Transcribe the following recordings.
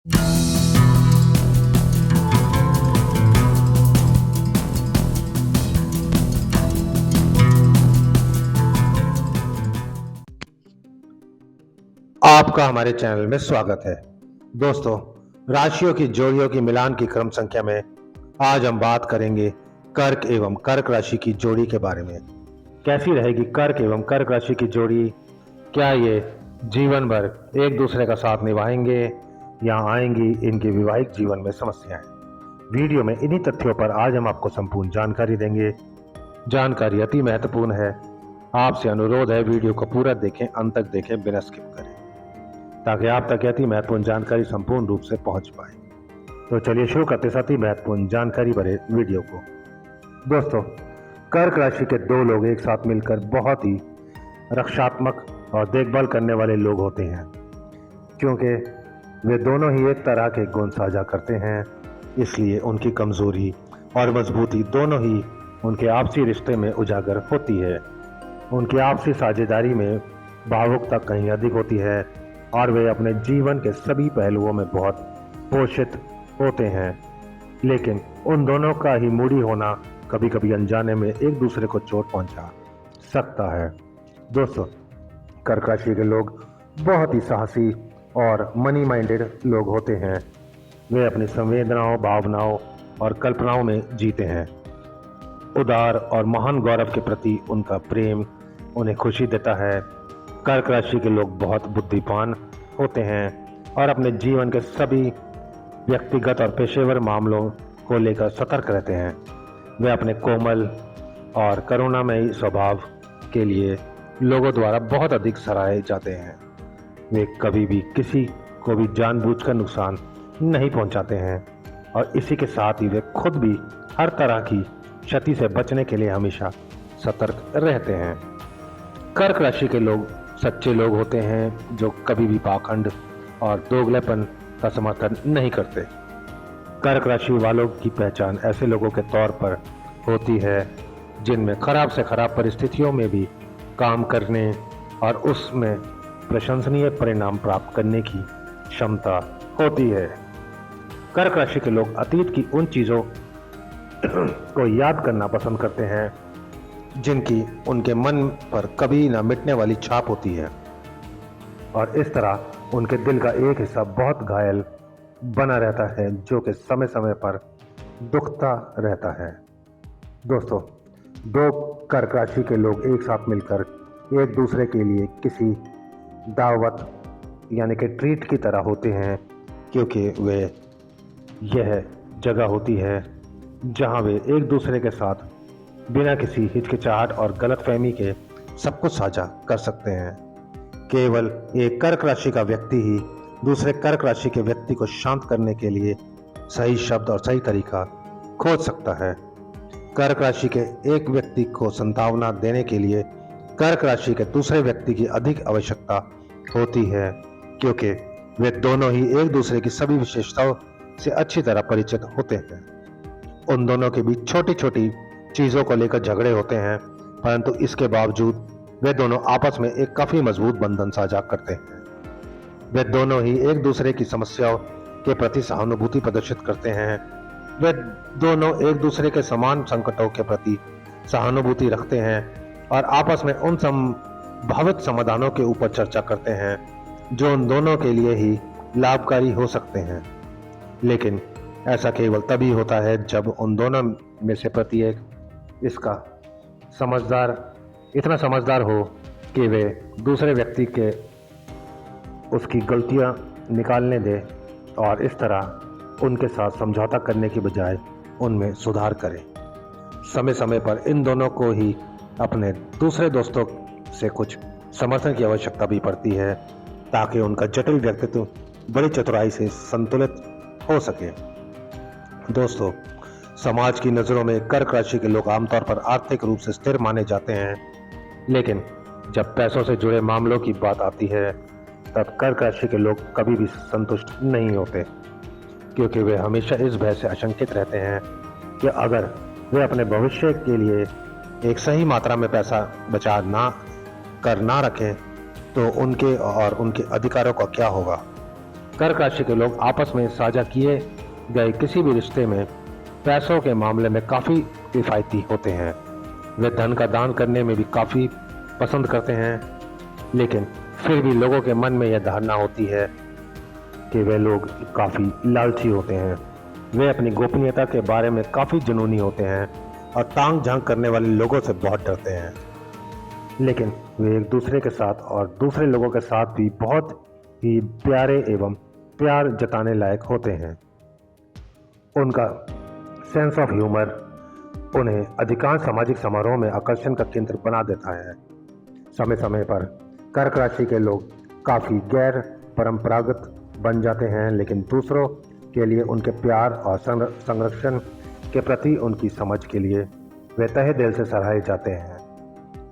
आपका हमारे चैनल में स्वागत है। दोस्तों, राशियों की जोड़ियों की मिलान की क्रम संख्या में आज हम बात करेंगे कर्क एवं कर्क राशि की जोड़ी के बारे में। कैसी रहेगी कर्क एवं कर्क राशि की जोड़ी? क्या ये जीवन भर एक दूसरे का साथ निभाएंगे या आएंगी इनके वैवाहिक जीवन में समस्याएं? वीडियो में इन्हीं तथ्यों पर आज हम आपको संपूर्ण जानकारी देंगे। जानकारी अति महत्वपूर्ण है। आपसे अनुरोध है वीडियो को पूरा देखें, अंत तक देखें, बिना स्किप करें, ताकि आप तक अति महत्वपूर्ण जानकारी संपूर्ण रूप से पहुंच पाए। तो चलिए शुरू करते हैं अति महत्वपूर्ण जानकारी भरे वीडियो को। दोस्तों, कर्क राशि के दो लोग एक साथ मिलकर बहुत ही रक्षात्मक और देखभाल करने वाले लोग होते हैं, क्योंकि वे दोनों ही एक तरह के गुण साझा करते हैं। इसलिए उनकी कमजोरी और मजबूती दोनों ही उनके आपसी रिश्ते में उजागर होती है। उनकी आपसी साझेदारी में भावुकता कहीं अधिक होती है और वे अपने जीवन के सभी पहलुओं में बहुत पोषित होते हैं। लेकिन उन दोनों का ही मूडी होना कभी कभी अनजाने में एक दूसरे को चोट पहुंचा सकता है। दोस्तों, कर्क राशि के लोग बहुत ही साहसी और मनी माइंडेड लोग होते हैं। वे अपनी संवेदनाओं, भावनाओं और कल्पनाओं में जीते हैं। उदार और महान गौरव के प्रति उनका प्रेम उन्हें खुशी देता है। कर्क राशि के लोग बहुत बुद्धिमान होते हैं और अपने जीवन के सभी व्यक्तिगत और पेशेवर मामलों को लेकर सतर्क रहते हैं। वे अपने कोमल और करुणामयी स्वभाव के लिए लोगों द्वारा बहुत अधिक सराहे जाते हैं। वे कभी भी किसी को भी जानबूझकर नुकसान नहीं पहुंचाते हैं और इसी के साथ ही वे खुद भी हर तरह की क्षति से बचने के लिए हमेशा सतर्क रहते हैं। कर्क राशि के लोग सच्चे लोग होते हैं जो कभी भी पाखंड और दोगलेपन का समर्थन नहीं करते। कर्क राशि वालों की पहचान ऐसे लोगों के तौर पर होती है जिनमें खराब से खराब परिस्थितियों में भी काम करने और उसमें प्रशंसनीय परिणाम प्राप्त करने की क्षमता होती है। कर्क राशि के लोग अतीत की उन चीज़ों को याद करना पसंद करते हैं जिनकी उनके मन पर कभी न मिटने वाली छाप होती है, और इस तरह उनके दिल का एक हिस्सा बहुत घायल बना रहता है जो कि समय समय पर दुखता रहता है। दोस्तों, दो कर्क राशि के लोग एक साथ मिलकर एक दूसरे के लिए किसी दावत यानी कि ट्रीट की तरह होते हैं, क्योंकि वे यह जगह होती है जहां वे एक दूसरे के साथ बिना किसी हिचकिचाहट और गलतफहमी के सब कुछ साझा कर सकते हैं। केवल एक कर्क राशि का व्यक्ति ही दूसरे कर्क राशि के व्यक्ति को शांत करने के लिए सही शब्द और सही तरीका खोज सकता है। कर्क राशि के एक व्यक्ति को सांत्वना देने के लिए कर्क राशि के दूसरे व्यक्ति की अधिक आवश्यकता होती है, क्योंकि वे दोनों ही एक दूसरे की सभी विशेषताओं से अच्छी तरह परिचित होते हैं। उन दोनों के बीच छोटी छोटी चीज़ों को लेकर झगड़े होते हैं, परंतु इसके बावजूद वे दोनों आपस में एक काफ़ी मजबूत बंधन साझा करते हैं। वे दोनों ही एक दूसरे की समस्याओं के प्रति सहानुभूति प्रदर्शित करते हैं। वे दोनों एक दूसरे के समान संकटों के प्रति सहानुभूति रखते हैं और आपस में उन संभावित समाधानों के ऊपर चर्चा करते हैं जो उन दोनों के लिए ही लाभकारी हो सकते हैं। लेकिन ऐसा केवल तभी होता है जब उन दोनों में से प्रत्येक इतना समझदार हो कि वे दूसरे व्यक्ति के उसकी गलतियां निकालने दे और इस तरह उनके साथ समझौता करने की बजाय उनमें सुधार करें। समय समय पर इन दोनों को ही अपने दूसरे दोस्तों से कुछ समर्थन की आवश्यकता भी पड़ती है, ताकि उनका जटिल व्यक्तित्व बड़ी चतुराई से संतुलित हो सके। दोस्तों, समाज की नज़रों में कर्क राशि के लोग आमतौर पर आर्थिक रूप से स्थिर माने जाते हैं, लेकिन जब पैसों से जुड़े मामलों की बात आती है तब कर्क राशि के लोग कभी भी संतुष्ट नहीं होते, क्योंकि वे हमेशा इस भय से आशंकित रहते हैं कि अगर वे अपने भविष्य के लिए एक सही मात्रा में पैसा बचा ना रखें तो उनके और उनके अधिकारों का क्या होगा। कर्क राशि के लोग आपस में साझा किए गए किसी भी रिश्ते में पैसों के मामले में काफ़ी किफ़ायती होते हैं। वे धन का दान करने में भी काफ़ी पसंद करते हैं, लेकिन फिर भी लोगों के मन में यह धारणा होती है कि वे लोग काफ़ी लालची होते हैं। वे अपनी गोपनीयता के बारे में काफ़ी जुनूनी होते हैं और तांग झांग करने वाले लोगों से बहुत डरते हैं, लेकिन वे एक दूसरे के साथ और दूसरे लोगों के साथ भी बहुत ही प्यारे एवं प्यार जताने लायक होते हैं। उनका सेंस ऑफ ह्यूमर उन्हें अधिकांश सामाजिक समारोह में आकर्षण का केंद्र बना देता है। समय समय पर कर्क राशि के लोग काफ़ी गैर परंपरागत बन जाते हैं, लेकिन दूसरों के लिए उनके प्यार और संरक्षण के प्रति उनकी समझ के लिए वे तहे दिल से सराहे जाते हैं।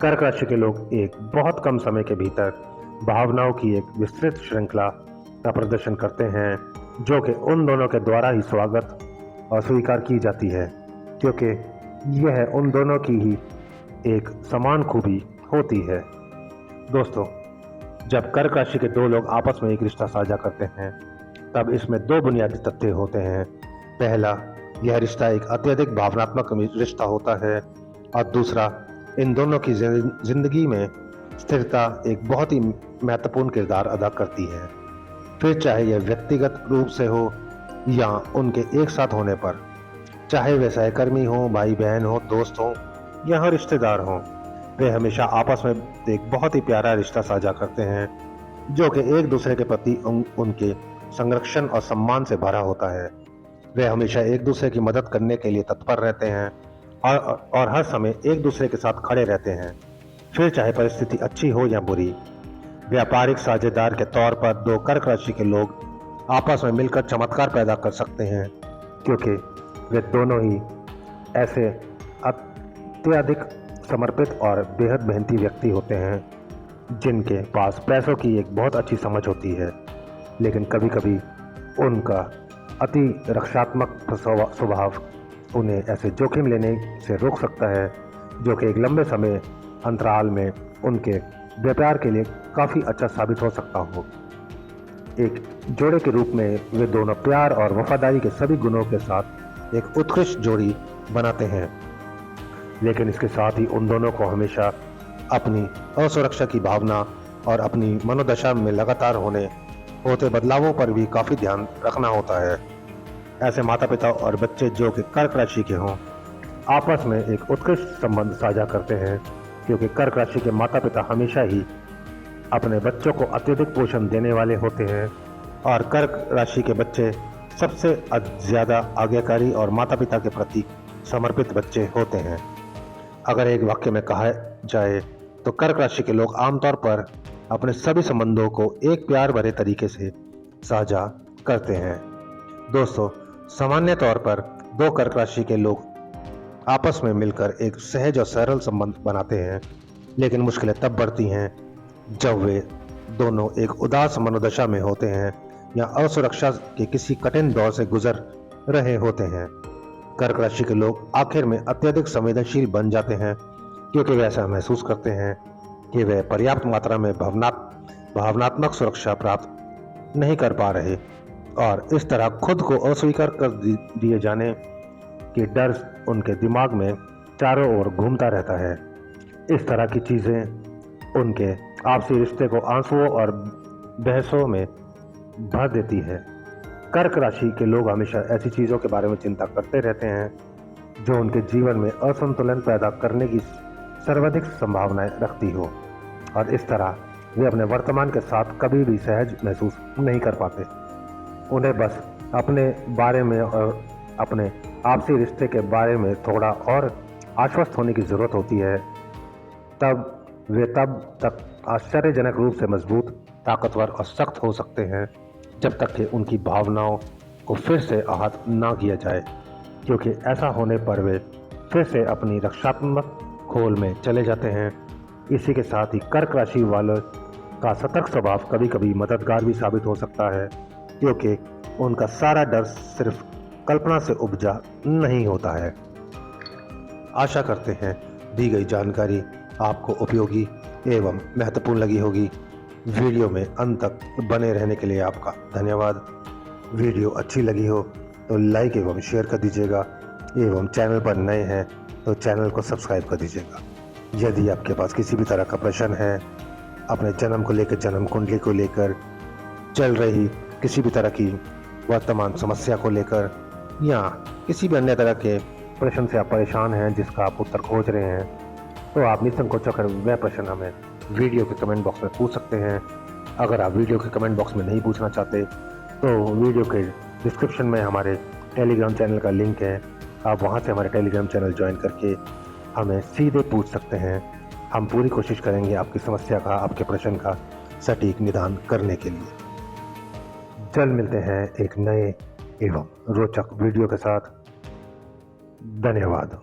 कर्क राशि के लोग एक बहुत कम समय के भीतर भावनाओं की एक विस्तृत श्रृंखला का प्रदर्शन करते हैं, जो कि उन दोनों के द्वारा ही स्वागत और स्वीकार की जाती है, क्योंकि यह उन दोनों की ही एक समान खूबी होती है। दोस्तों, जब कर्क राशि के दो लोग आपस में एक रिश्ता साझा करते हैं, तब इसमें दो बुनियादी तथ्य होते हैं। पहला, यह रिश्ता एक अत्यधिक भावनात्मक रिश्ता होता है, और दूसरा, इन दोनों की जिंदगी में स्थिरता एक बहुत ही महत्वपूर्ण किरदार अदा करती है। फिर चाहे यह व्यक्तिगत रूप से हो या उनके एक साथ होने पर, चाहे वे सहकर्मी हो, भाई बहन हो, दोस्त हो या रिश्तेदार हो, वे हमेशा आपस में एक बहुत ही प्यारा रिश्ता साझा करते हैं, जो कि एक दूसरे के प्रति उनके संरक्षण और सम्मान से भरा होता है। वे हमेशा एक दूसरे की मदद करने के लिए तत्पर रहते हैं और हर समय एक दूसरे के साथ खड़े रहते हैं, फिर चाहे परिस्थिति अच्छी हो या बुरी। व्यापारिक साझेदार के तौर पर दो कर्क राशि के लोग आपस में मिलकर चमत्कार पैदा कर सकते हैं, क्योंकि वे दोनों ही ऐसे अत्यधिक समर्पित और बेहद मेहनती व्यक्ति होते हैं जिनके पास पैसों की एक बहुत अच्छी समझ होती है, लेकिन कभी कभी उनका अति रक्षात्मक स्वभाव उन्हें ऐसे जोखिम लेने से रोक सकता है, जो कि एक लंबे समय अंतराल में उनके व्यापार के लिए काफ़ी अच्छा साबित हो सकता हो। एक जोड़े के रूप में वे दोनों प्यार और वफादारी के सभी गुणों के साथ एक उत्कृष्ट जोड़ी बनाते हैं, लेकिन इसके साथ ही उन दोनों को हमेशा अपनी असुरक्षा की भावना और अपनी मनोदशा में लगातार होते बदलावों पर भी काफ़ी ध्यान रखना होता है। ऐसे माता पिता और बच्चे जो कि कर्क राशि के हों, आपस में एक उत्कृष्ट संबंध साझा करते हैं, क्योंकि कर्क राशि के माता पिता हमेशा ही अपने बच्चों को अत्यधिक पोषण देने वाले होते हैं, और कर्क राशि के बच्चे सबसे ज़्यादा आज्ञाकारी और माता पिता के प्रति समर्पित बच्चे होते हैं। अगर एक वाक्य में कहा जाए तो कर्क राशि के लोग आमतौर पर अपने सभी संबंधों को एक प्यार भरे तरीके से साझा करते हैं। दोस्तों, सामान्य तौर पर दो कर्क राशि के लोग आपस में मिलकर एक सहज और सरल संबंध बनाते हैं, लेकिन मुश्किलें तब बढ़ती हैं जब वे दोनों एक उदास मनोदशा में होते हैं या असुरक्षा के किसी कठिन दौर से गुजर रहे होते हैं। कर्क राशि के लोग आखिर में अत्यधिक संवेदनशील बन जाते हैं, क्योंकि वे ऐसा महसूस करते हैं कि वे पर्याप्त मात्रा में भावनात्मक सुरक्षा प्राप्त नहीं कर पा रहे, और इस तरह खुद को अस्वीकार कर दिए जाने की डर उनके दिमाग में चारों ओर घूमता रहता है। इस तरह की चीज़ें उनके आपसी रिश्ते को आंसुओं और बहसों में भर देती है। कर्क राशि के लोग हमेशा ऐसी चीज़ों के बारे में चिंता करते रहते हैं जो उनके जीवन में असंतुलन पैदा करने की सर्वाधिक संभावनाएं रखती हो, और इस तरह वे अपने वर्तमान के साथ कभी भी सहज महसूस नहीं कर पाते। उन्हें बस अपने बारे में और अपने आपसी रिश्ते के बारे में थोड़ा और आश्वस्त होने की ज़रूरत होती है। तब तक आश्चर्यजनक रूप से मजबूत, ताकतवर और सख्त हो सकते हैं, जब तक कि उनकी भावनाओं को फिर से आहत ना किया जाए, क्योंकि ऐसा होने पर वे फिर से अपनी रक्षात्मक खोल में चले जाते हैं। इसी के साथ ही कर्क राशि वालों का सतर्क स्वभाव कभी कभी मददगार भी साबित हो सकता है, क्योंकि उनका सारा डर सिर्फ कल्पना से उपजा नहीं होता है। आशा करते हैं दी गई जानकारी आपको उपयोगी एवं महत्वपूर्ण लगी होगी। वीडियो में अंत तक बने रहने के लिए आपका धन्यवाद। वीडियो अच्छी लगी हो तो लाइक एवं शेयर कर दीजिएगा एवं चैनल पर नए हैं तो चैनल को सब्सक्राइब कर दीजिएगा। यदि आपके पास किसी भी तरह का प्रश्न है, अपने जन्म को लेकर, जन्म कुंडली को लेकर, चल रही किसी भी तरह की वर्तमान समस्या को लेकर या किसी भी अन्य तरह के प्रश्न से आप परेशान हैं जिसका आप उत्तर खोज रहे हैं, तो आप निसंकोच होकर वह प्रश्न हमें वीडियो के कमेंट बॉक्स में पूछ सकते हैं। अगर आप वीडियो के कमेंट बॉक्स में नहीं पूछना चाहते तो वीडियो के डिस्क्रिप्शन में हमारे टेलीग्राम चैनल का लिंक है, आप वहां से हमारे टेलीग्राम चैनल ज्वाइन करके हमें सीधे पूछ सकते हैं। हम पूरी कोशिश करेंगे आपकी समस्या का, आपके प्रश्न का सटीक निदान करने के लिए। जल्द मिलते हैं एक नए एवं रोचक वीडियो के साथ। धन्यवाद।